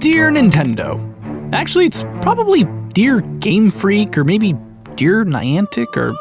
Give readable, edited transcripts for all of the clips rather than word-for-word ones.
Dear Nintendo. Actually, it's probably Dear Game Freak or maybe Dear Niantic or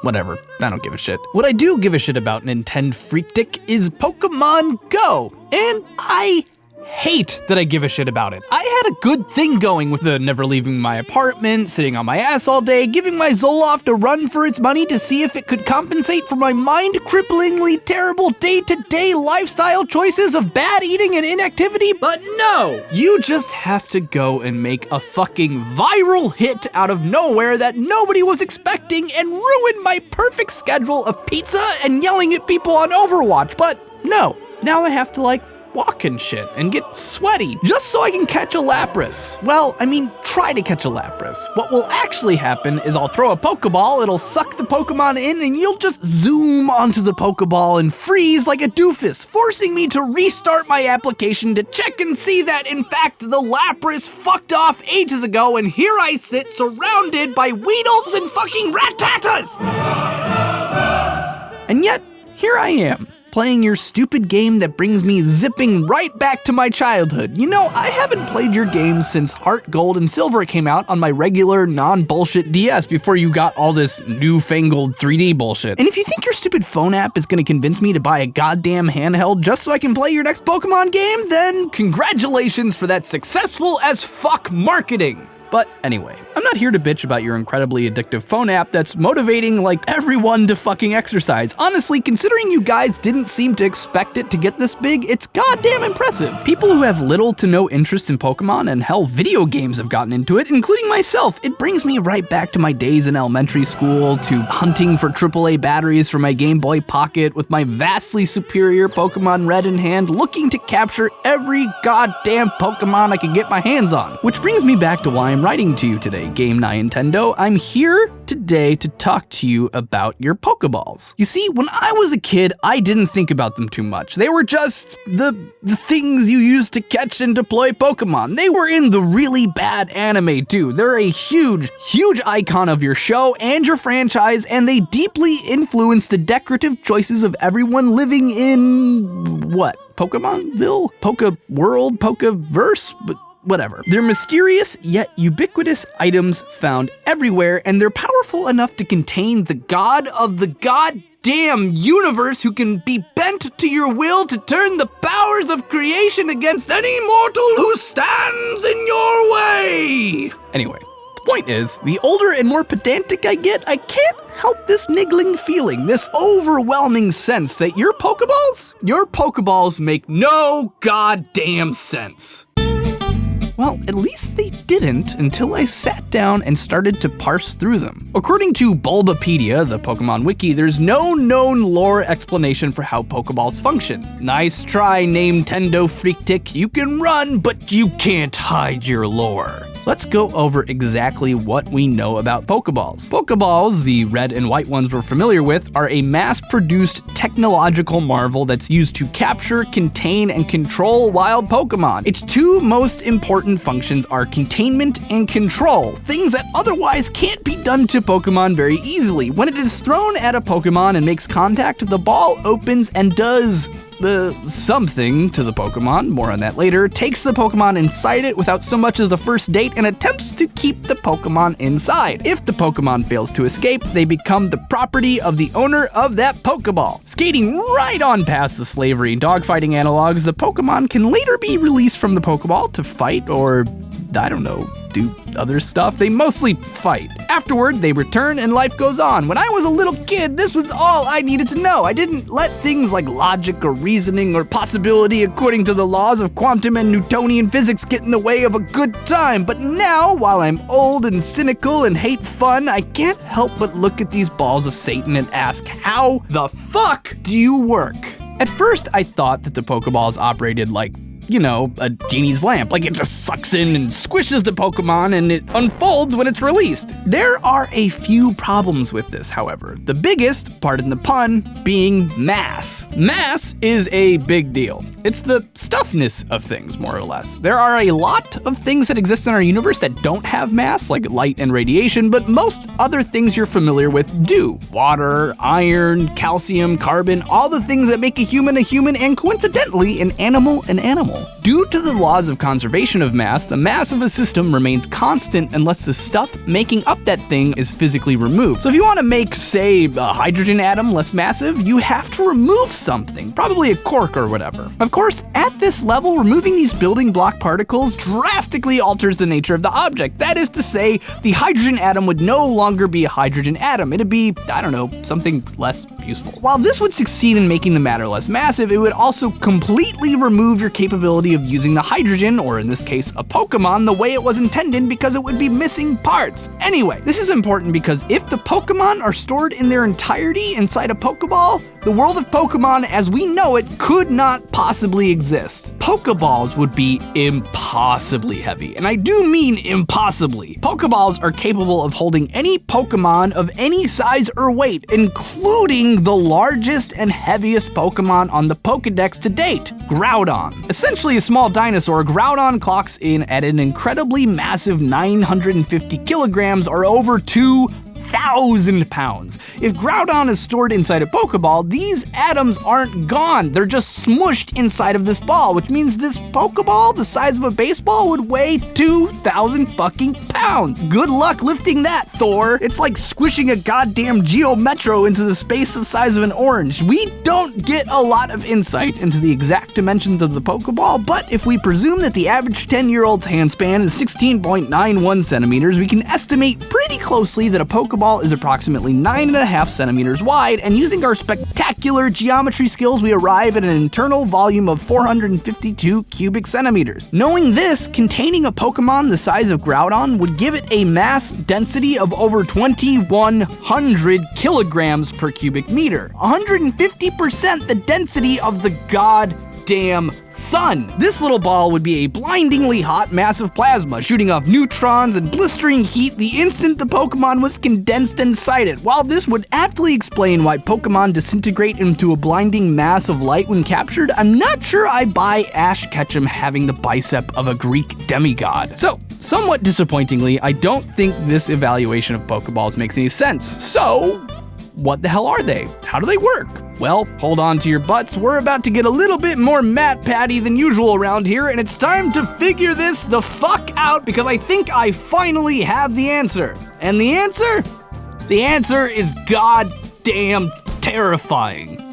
whatever. I don't give a shit. What I do give a shit about Nintendo Freaktic is Pokemon Go. And I hate that I give a shit about it. I had a good thing going with the never leaving my apartment, sitting on my ass all day, giving my Zoloft a run for its money to see if it could compensate for my mind-cripplingly terrible day-to-day lifestyle choices of bad eating and inactivity, but no! You just have to go and make a fucking viral hit out of nowhere that nobody was expecting and ruin my perfect schedule of pizza and yelling at people on Overwatch, but no. Now I have to walk and shit and get sweaty just so I can catch a Lapras. Well, I mean, try to catch a Lapras. What will actually happen is I'll throw a Pokeball, it'll suck the Pokemon in, and you'll just zoom onto the Pokeball and freeze like a doofus, forcing me to restart my application to check and see that, in fact, the Lapras fucked off ages ago, and here I sit surrounded by Weedles and fucking Rattatas! And yet, here I am, playing your stupid game that brings me zipping right back to my childhood. You know, I haven't played your games since Heart Gold and Silver came out on my regular, non-bullshit DS before you got all this newfangled 3D bullshit. And if you think your stupid phone app is gonna convince me to buy a goddamn handheld just so I can play your next Pokemon game, then congratulations for that successful as fuck marketing. But anyway, I'm not here to bitch about your incredibly addictive phone app that's motivating everyone to fucking exercise. Honestly, considering you guys didn't seem to expect it to get this big, it's goddamn impressive. People who have little to no interest in Pokemon and hell, video games have gotten into it, including myself. It brings me right back to my days in elementary school, to hunting for AAA batteries for my Game Boy Pocket with my vastly superior Pokemon Red in hand, looking to capture every goddamn Pokemon I could get my hands on. Which brings me back to why I'm writing to you today, Game Nintendo. I'm here today to talk to you about your Pokeballs. You see, when I was a kid, I didn't think about them too much. They were just the things you used to catch and deploy Pokemon. They were in the really bad anime too. They're a huge, huge icon of your show and your franchise, and they deeply influence the decorative choices of everyone living in, what, Pokemonville? Pokeworld? Pokeverse? But whatever. They're mysterious yet ubiquitous items found everywhere, and they're powerful enough to contain the god of the goddamn universe who can be bent to your will to turn the powers of creation against any mortal who stands in your way. Anyway, the point is, the older and more pedantic I get, I can't help this niggling feeling, this overwhelming sense that your Pokeballs make no goddamn sense. Well, at least they didn't until I sat down and started to parse through them. According to Bulbapedia, the Pokemon wiki, there's no known lore explanation for how Pokeballs function. Nice try, Nintendo Freaktic. You can run, but you can't hide your lore. Let's go over exactly what we know about Pokeballs. Pokeballs, the red and white ones we're familiar with, are a mass-produced technological marvel that's used to capture, contain, and control wild Pokemon. Its two most important functions are containment and control, things that otherwise can't be done to Pokemon very easily. When it is thrown at a Pokemon and makes contact, the ball opens and does something to the Pokemon, more on that later, takes the Pokemon inside it without so much as a first date and attempts to keep the Pokemon inside. If the Pokemon fails to escape, they become the property of the owner of that Pokeball. Skating right on past the slavery and dogfighting analogs, the Pokemon can later be released from the Pokeball to fight or, I don't know, do other stuff. They mostly fight. Afterward, they return and life goes on. When I was a little kid, this was all I needed to know. I didn't let things like logic or reasoning or possibility according to the laws of quantum and Newtonian physics get in the way of a good time. But now, while I'm old and cynical and hate fun, I can't help but look at these balls of Satan and ask, how the fuck do you work? At first, I thought that the Pokeballs operated like, you know, a genie's lamp. Like it just sucks in and squishes the Pokemon and it unfolds when it's released. There are a few problems with this, however. The biggest, pardon the pun, being mass. Mass is a big deal. It's the stuffness of things, more or less. There are a lot of things that exist in our universe that don't have mass, like light and radiation, but most other things you're familiar with do. Water, iron, calcium, carbon, all the things that make a human, and coincidentally, an animal. Due to the laws of conservation of mass, the mass of a system remains constant unless the stuff making up that thing is physically removed. So if you want to make, say, a hydrogen atom less massive, you have to remove something, probably a cork or whatever. Of course, at this level, removing these building block particles drastically alters the nature of the object. That is to say, the hydrogen atom would no longer be a hydrogen atom. It'd be, I don't know, something less useful. While this would succeed in making the matter less massive, it would also completely remove your capability of using the hydrogen, or in this case, a Pokemon, the way it was intended because it would be missing parts. Anyway, this is important because if the Pokemon are stored in their entirety inside a Pokeball, the world of Pokemon as we know it could not possibly exist. Pokeballs would be impossibly heavy, and I do mean impossibly. Pokeballs are capable of holding any Pokemon of any size or weight, including the largest and heaviest Pokemon on the Pokedex to date, Groudon. Essentially a small dinosaur, Groudon clocks in at an incredibly massive 950 kilograms or over 2,000 pounds. If Groudon is stored inside a Pokeball, these atoms aren't gone. They're just smushed inside of this ball, which means this Pokeball, the size of a baseball, would weigh 2,000 fucking pounds. Good luck lifting that, Thor. It's like squishing a goddamn Geo Metro into the space the size of an orange. We don't get a lot of insight into the exact dimensions of the Pokeball, but if we presume that the average 10-year-old's handspan is 16.91 centimeters, we can estimate pretty closely that a Pokeball is approximately 9.5 centimeters wide, and using our spectacular geometry skills, we arrive at an internal volume of 452 cubic centimeters. Knowing this, containing a Pokemon the size of Groudon would give it a mass density of over 2,100 kilograms per cubic meter, 150% the density of the goddamn sun. This little ball would be a blindingly hot mass of plasma, shooting off neutrons and blistering heat the instant the Pokemon was condensed inside it. While this would aptly explain why Pokemon disintegrate into a blinding mass of light when captured, I'm not sure I buy Ash Ketchum having the bicep of a Greek demigod. So, somewhat disappointingly, I don't think this evaluation of Pokeballs makes any sense. So, what the hell are they? How do they work? Well, hold on to your butts. We're about to get a little bit more Matt Patty than usual around here, and it's time to figure this the fuck out because I think I finally have the answer. And the answer? The answer is goddamn terrifying.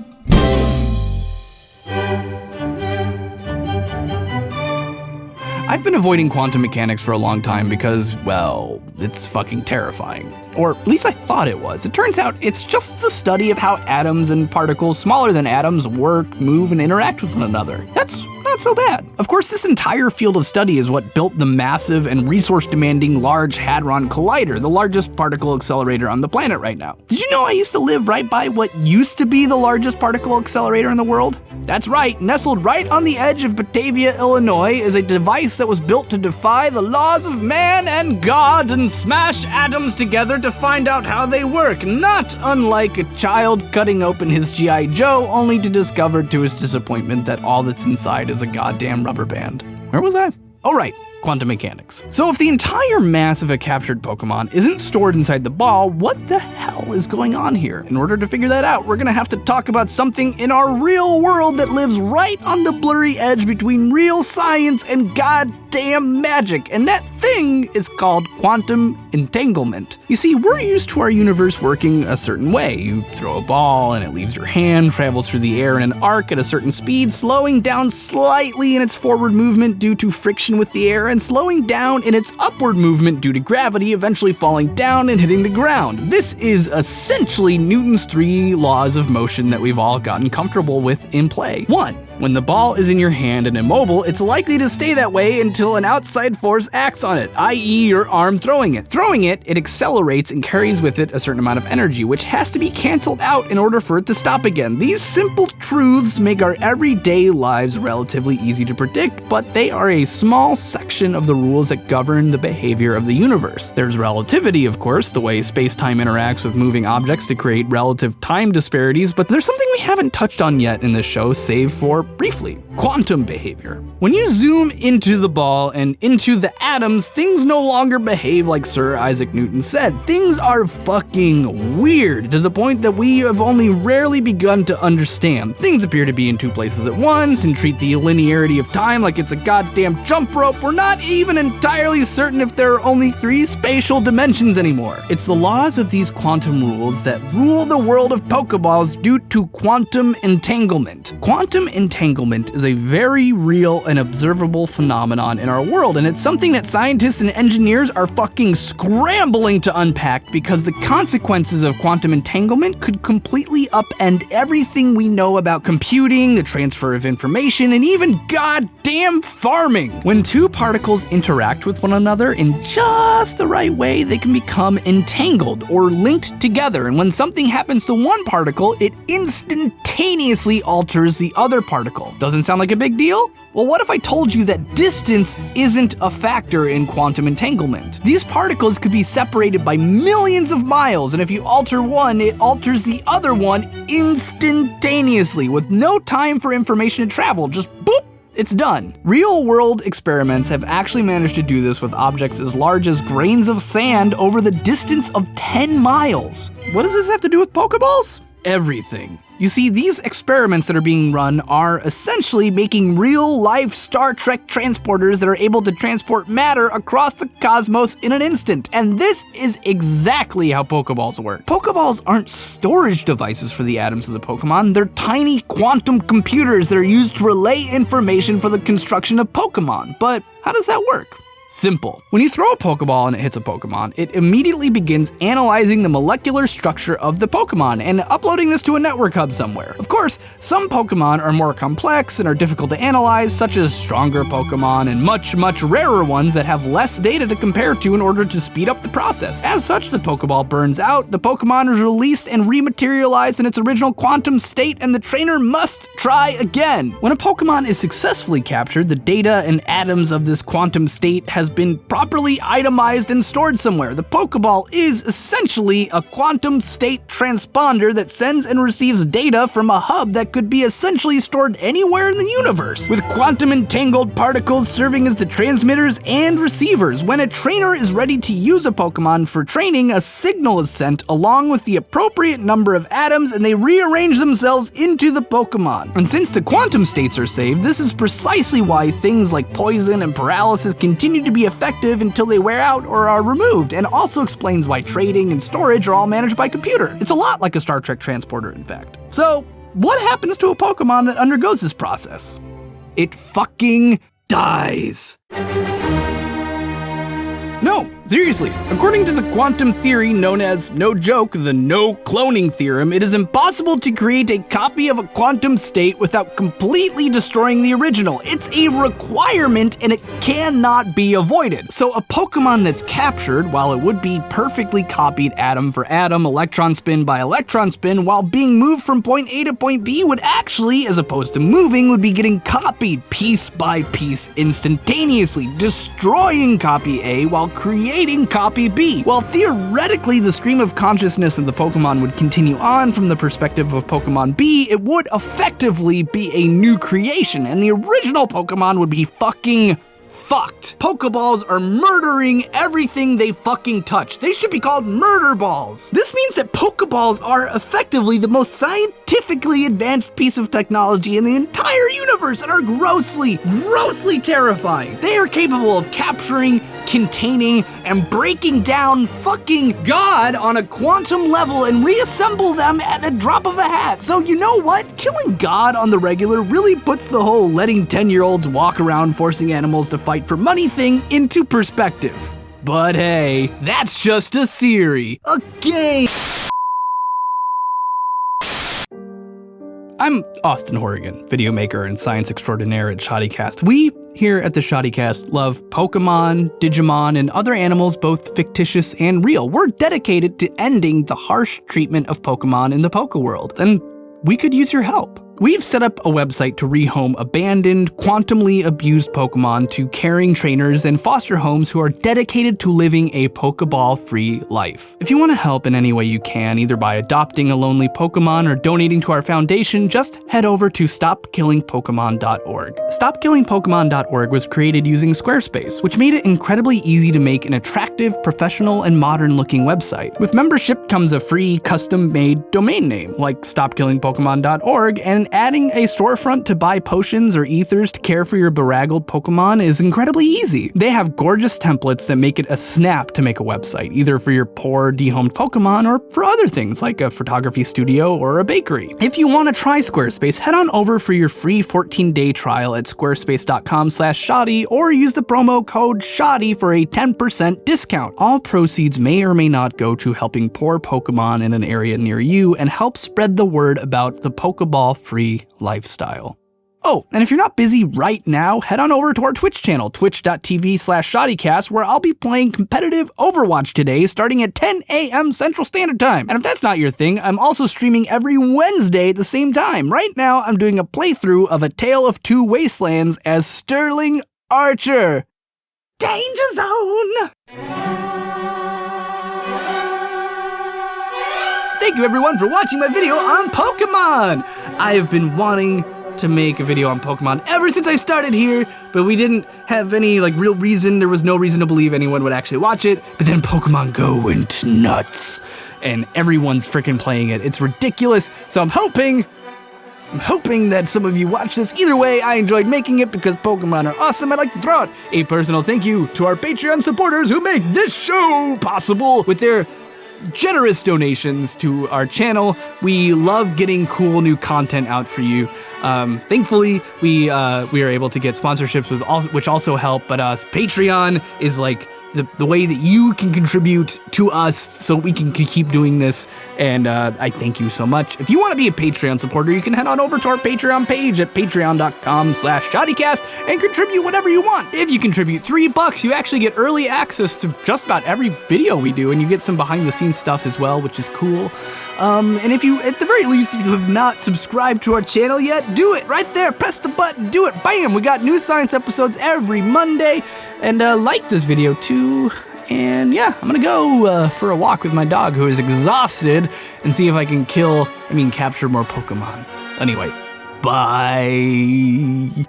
I've been avoiding quantum mechanics for a long time because, well, it's fucking terrifying. Or at least I thought it was. It turns out it's just the study of how atoms and particles smaller than atoms work, move, and interact with one another. That's not so bad. Of course, this entire field of study is what built the massive and resource-demanding Large Hadron Collider, the largest particle accelerator on the planet right now. Did you know I used to live right by what used to be the largest particle accelerator in the world? That's right, nestled right on the edge of Batavia, Illinois, is a device that was built to defy the laws of man and God and smash atoms together to find out how they work, not unlike a child cutting open his G.I. Joe only to discover to his disappointment that all that's inside is a goddamn rubber band. Where was I? Oh right, quantum mechanics. So if the entire mass of a captured Pokemon isn't stored inside the ball, what the hell is going on here? In order to figure that out, we're gonna have to talk about something in our real world that lives right on the blurry edge between real science and goddamn magic, and that thing is called quantum entanglement. You see, we're used to our universe working a certain way. You throw a ball and it leaves your hand, travels through the air in an arc at a certain speed, slowing down slightly in its forward movement due to friction with the air, and slowing down in its upward movement due to gravity, eventually falling down and hitting the ground. This is essentially Newton's 3 laws of motion that we've all gotten comfortable with in play. 1. When the ball is in your hand and immobile, it's likely to stay that way until an outside force acts on it, i.e. your arm throwing it. Throwing it, it accelerates and carries with it a certain amount of energy, which has to be canceled out in order for it to stop again. These simple truths make our everyday lives relatively easy to predict, but they are a small section discussion of the rules that govern the behavior of the universe. There's relativity, of course, the way space-time interacts with moving objects to create relative time disparities, but there's something we haven't touched on yet in this show, save for briefly: quantum behavior. When you zoom into the ball and into the atoms, things no longer behave like Sir Isaac Newton said. Things are fucking weird, to the point that we have only rarely begun to understand. Things appear to be in two places at once and treat the linearity of time like it's a goddamn jump rope. We're not even entirely certain if there are only 3 spatial dimensions anymore. It's the laws of these quantum rules that rule the world of Pokeballs due to quantum entanglement. Quantum entanglement is a very real and observable phenomenon in our world, and it's something that scientists and engineers are fucking scrambling to unpack, because the consequences of quantum entanglement could completely upend everything we know about computing, the transfer of information, and even goddamn farming. When 2 particles interact with one another in just the right way, they can become entangled or linked together, and when something happens to one particle, it instantaneously alters the other particle. Doesn't sound like a big deal? Well, what if I told you that distance isn't a factor in quantum entanglement? These particles could be separated by millions of miles, and if you alter one, it alters the other one instantaneously, with no time for information to travel. Just boop! It's done. Real-world experiments have actually managed to do this with objects as large as grains of sand over the distance of 10 miles. What does this have to do with Pokeballs? Everything. You see, these experiments that are being run are essentially making real-life Star Trek transporters that are able to transport matter across the cosmos in an instant. And this is exactly how Pokeballs work. Pokeballs aren't storage devices for the atoms of the Pokemon, they're tiny quantum computers that are used to relay information for the construction of Pokemon. But how does that work? Simple. When you throw a Pokeball and it hits a Pokemon, it immediately begins analyzing the molecular structure of the Pokemon and uploading this to a network hub somewhere. Of course, some Pokemon are more complex and are difficult to analyze, such as stronger Pokemon and much, much rarer ones that have less data to compare to in order to speed up the process. As such, the Pokeball burns out, the Pokemon is released and rematerialized in its original quantum state, and the trainer must try again. When a Pokemon is successfully captured, the data and atoms of this quantum state has been properly itemized and stored somewhere. The Pokeball is essentially a quantum state transponder that sends and receives data from a hub that could be essentially stored anywhere in the universe, with quantum entangled particles serving as the transmitters and receivers. When a trainer is ready to use a Pokemon for training, a signal is sent along with the appropriate number of atoms, and they rearrange themselves into the Pokemon. And since the quantum states are saved, this is precisely why things like poison and paralysis continue to be effective until they wear out or are removed, and also explains why trading and storage are all managed by computer. It's a lot like a Star Trek transporter, in fact. So, what happens to a Pokemon that undergoes this process? It fucking dies. No, seriously, according to the quantum theory known as, no joke, the no cloning theorem, it is impossible to create a copy of a quantum state without completely destroying the original. It's a requirement and it cannot be avoided. So a Pokemon that's captured, while it would be perfectly copied atom for atom, electron spin by electron spin, while being moved from point A to point B, would actually, as opposed to moving, would be getting copied piece by piece instantaneously, destroying copy A while creating copy B. While theoretically the stream of consciousness of the Pokemon would continue on from the perspective of Pokemon B, it would effectively be a new creation, and the original Pokemon would be fucking fucked. Pokeballs are murdering everything they fucking touch. They should be called murder balls. This means that Pokeballs are effectively the most scientifically advanced piece of technology in the entire universe and are grossly, grossly terrifying. They are capable of capturing, containing, and breaking down fucking God on a quantum level and reassemble them at a drop of a hat. So you know what? Killing God on the regular really puts the whole letting 10-year-olds walk around forcing animals to fight for money thing into perspective. But hey, that's just a theory. A game. I'm Austin Horrigan, video maker and science extraordinaire at Shoddycast. We, here at the Shoddycast, love Pokemon, Digimon, and other animals both fictitious and real. We're dedicated to ending the harsh treatment of Pokemon in the Poke world, and we could use your help. We've set up a website to rehome abandoned, quantumly abused Pokemon to caring trainers and foster homes who are dedicated to living a Pokeball-free life. If you want to help in any way you can, either by adopting a lonely Pokemon or donating to our foundation, just head over to stopkillingpokemon.org. Stopkillingpokemon.org was created using Squarespace, which made it incredibly easy to make an attractive, professional, and modern-looking website. With membership comes a free, custom-made domain name, like stopkillingpokemon.org, and adding a storefront to buy potions or ethers to care for your beraggled Pokemon is incredibly easy. They have gorgeous templates that make it a snap to make a website, either for your poor, dehomed Pokemon or for other things like a photography studio or a bakery. If you want to try Squarespace, head on over for your free 14-day trial at squarespace.com/shoddy or use the promo code SHODDY for a 10% discount. All proceeds may or may not go to helping poor Pokemon in an area near you and help spread the word about the Pokeball-free lifestyle. Oh, and if you're not busy right now, head on over to our Twitch channel, twitch.tv/shoddycast, where I'll be playing competitive Overwatch today starting at 10 a.m. Central Standard Time. And if that's not your thing, I'm also streaming every Wednesday at the same time. Right now, I'm doing a playthrough of A Tale of Two Wastelands as Sterling Archer. Danger Zone! Thank you everyone for watching my video on Pokemon! I have been wanting to make a video on Pokemon ever since I started here, but we didn't have any real reason. There was no reason to believe anyone would actually watch it, but then Pokemon Go went nuts, and everyone's freaking playing it. It's ridiculous, so I'm hoping that some of you watch this. Either way, I enjoyed making it because Pokemon are awesome. I'd like to throw out a personal thank you to our Patreon supporters who make this show possible with their generous donations to our channel. We love getting cool new content out for you. Thankfully, we are able to get sponsorships which also help, but Patreon is like the way that you can contribute to us so we can keep doing this, and I thank you so much. If you want to be a Patreon supporter, you can head on over to our Patreon page at patreon.com/shoddycast and contribute whatever you want. If you contribute $3, you actually get early access to just about every video we do, and you get some behind the scenes stuff as well, which is cool. And if you, at the very least, if you have not subscribed to our channel yet, do it right there. Press the button, do it, bam! We got new science episodes every Monday, and like this video too. And yeah, I'm gonna go for a walk with my dog who is exhausted and see if I can capture more Pokemon. Anyway, bye.